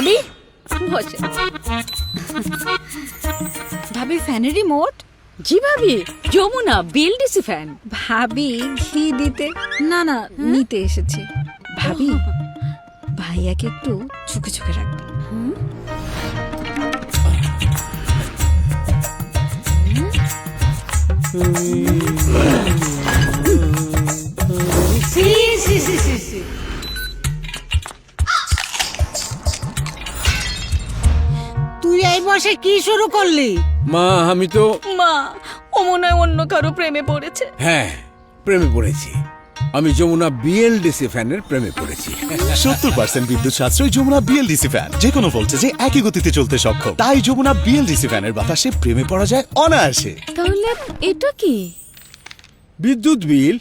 ভাবি বসে। ভাবি ফ্যানের রিমোট? জি ভাবি, যমুনা বিএলডিসি ফ্যান। ভাবি ঘি দিতে না না নিতে এসেছি। ভাবি ভাইয়াকে একটু চোখে চোখে রাখবেন। তুই এই বসে কি শুরু করলি? মা আমি তো মা, ও মনে হয় অন্য কারো প্রেমে পড়েছে। হ্যাঁ প্রেমে পড়েছি। আমি যমুনা বিএলডিসি ফ্যানের প্রেমে পড়েছি। 70% বিদ্যুৎ সাশ্রয় যমুনা বিএলডিসি ফ্যান, যে কোনো ভোল্টেজে একই গতিতে চলতে সক্ষম। তাই যমুনা বিএলডিসি ফ্যানের বাতাসে প্রেমে পড়া যায় অনায়াসে। তাহলে এটা কি? বিদ্যুৎ বিল